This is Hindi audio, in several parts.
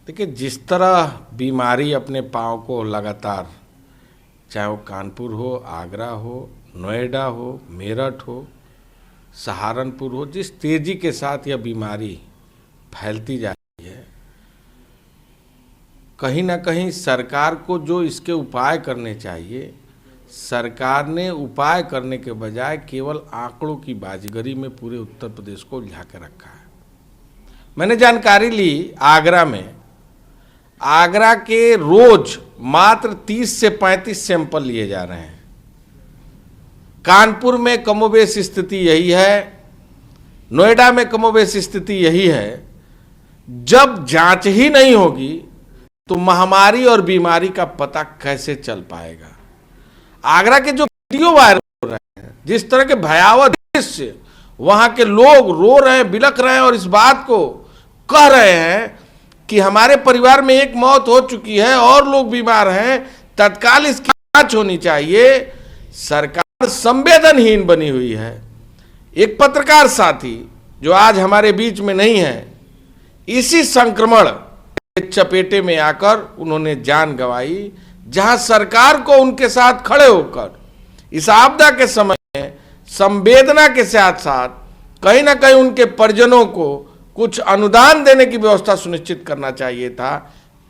देखिए, जिस तरह बीमारी अपने पाँव को लगातार, चाहे वो कानपुर हो, आगरा हो, नोएडा हो, मेरठ हो, सहारनपुर हो, जिस तेजी के साथ यह बीमारी फैलती जा रही है, कहीं ना कहीं सरकार को जो इसके उपाय करने चाहिए, सरकार ने उपाय करने के बजाय केवल आंकड़ों की बाजीगरी में पूरे उत्तर प्रदेश को उलझा के रखा है। मैंने जानकारी ली आगरा में, आगरा के रोज मात्र 30 से 35 सैंपल लिए जा रहे हैं। कानपुर में कमोबेश स्थिति यही है, नोएडा में कमोबेश स्थिति यही है। जब जांच ही नहीं होगी तो महामारी और बीमारी का पता कैसे चल पाएगा। आगरा के जो वीडियो वायरल हो रहे हैं, जिस तरह के भयावह दृश्य, वहां के लोग रो रहे हैं, बिलख रहे हैं और इस बात को कह रहे हैं कि हमारे परिवार में एक मौत हो चुकी है और लोग बीमार हैं, तत्काल इसकी जांच होनी चाहिए। सरकार संवेदनहीन बनी हुई है। एक पत्रकार साथी जो आज हमारे बीच में नहीं है, इसी संक्रमण के चपेटे में आकर उन्होंने जान गंवाई, जहां सरकार को उनके साथ खड़े होकर इस आपदा के समय में संवेदना के साथ साथ कहीं ना कहीं उनके परिजनों को कुछ अनुदान देने की व्यवस्था सुनिश्चित करना चाहिए था।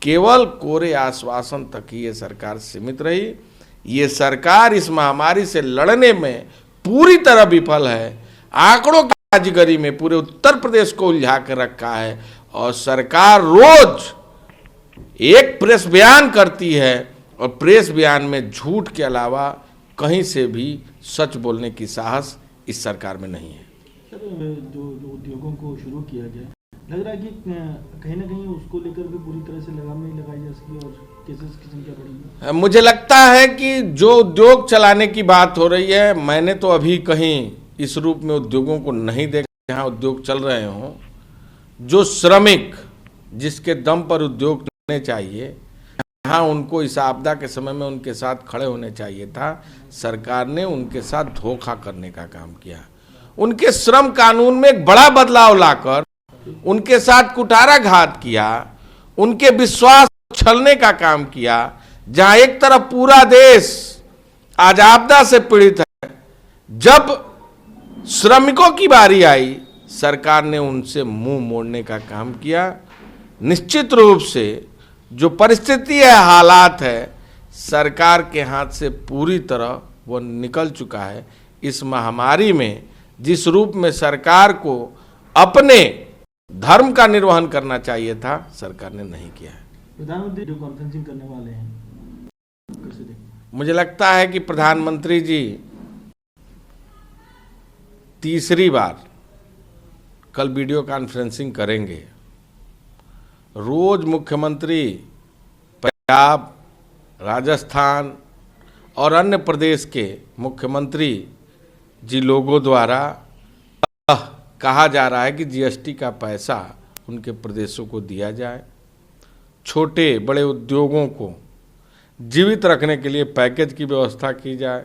केवल कोरे आश्वासन तक ही ये सरकार सीमित रही। ये सरकार इस महामारी से लड़ने में पूरी तरह विफल है। आंकड़ों की बाजीगरी में पूरे उत्तर प्रदेश को उलझा कर रखा है और सरकार रोज एक प्रेस बयान करती है और प्रेस बयान में झूठ के अलावा कहीं से भी सच बोलने की साहस इस सरकार में नहीं है। सर, जो उद्योगों को शुरू किया गया, लग रहा है कि कहीं ना कहीं उसको लेकर भी पूरी तरह से लगाम नहीं लगाई जा सकी और केसेस की संख्या बढ़ी है। मुझे लगता है कि जो उद्योग चलाने की बात हो रही है, मैंने तो अभी कहीं इस रूप में उद्योगों को नहीं देखा जहाँ उद्योग चल रहे हों। जो श्रमिक जिसके दम पर उद्योग चलने चाहिए, हाँ, उनको इस आपदा के समय में उनके साथ खड़े होने चाहिए था। सरकार ने उनके साथ धोखा करने का काम किया। उनके श्रम कानून में एक बड़ा बदलाव लाकर उनके साथ कुठाराघात किया, उनके विश्वास छलने का काम किया। जहां एक तरफ पूरा देश आज आपदा से पीड़ित है, जब श्रमिकों की बारी आई, सरकार ने उनसे मुंह मोड़ने का काम किया। निश्चित रूप से जो परिस्थिति है, हालात है, सरकार के हाथ से पूरी तरह वो निकल चुका है। इस महामारी में जिस रूप में सरकार को अपने धर्म का निर्वहन करना चाहिए था, सरकार ने नहीं किया है। प्रधानमंत्री जो कॉन्फ्रेंसिंग करने वाले हैं, मुझे लगता है कि प्रधानमंत्री जी तीसरी बार कल वीडियो कॉन्फ्रेंसिंग करेंगे। रोज मुख्यमंत्री पंजाब, राजस्थान और अन्य प्रदेश के मुख्यमंत्री जी लोगों द्वारा कहा जा रहा है कि जीएसटी का पैसा उनके प्रदेशों को दिया जाए, छोटे बड़े उद्योगों को जीवित रखने के लिए पैकेज की व्यवस्था की जाए।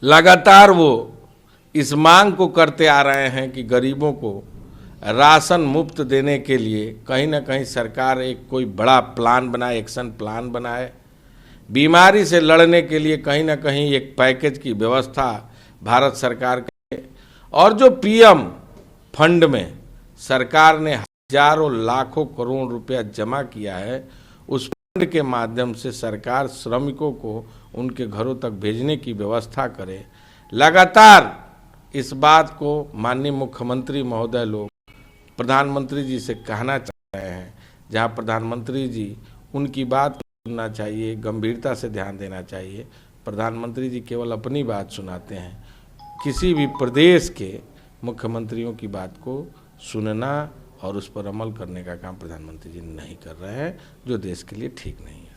लगातार वो इस मांग को करते आ रहे हैं कि गरीबों को राशन मुफ्त देने के लिए कहीं ना कहीं सरकार एक कोई बड़ा प्लान बनाए, एक्शन प्लान बनाए। बीमारी से लड़ने के लिए कहीं ना कहीं एक पैकेज की व्यवस्था भारत सरकार के, और जो पीएम फंड में सरकार ने हजारों लाखों करोड़ रुपया जमा किया है, उस फंड के माध्यम से सरकार श्रमिकों को उनके घरों तक भेजने की व्यवस्था करे। लगातार इस बात को माननीय मुख्यमंत्री महोदय लोग प्रधानमंत्री जी से कहना चाह रहे हैं। जहां प्रधानमंत्री जी उनकी बात सुनना चाहिए, गंभीरता से ध्यान देना चाहिए। प्रधानमंत्री जी केवल अपनी बात सुनाते हैं, किसी भी प्रदेश के मुख्यमंत्रियों की बात को सुनना और उस पर अमल करने का काम प्रधानमंत्री जी नहीं कर रहे हैं, जो देश के लिए ठीक नहीं है।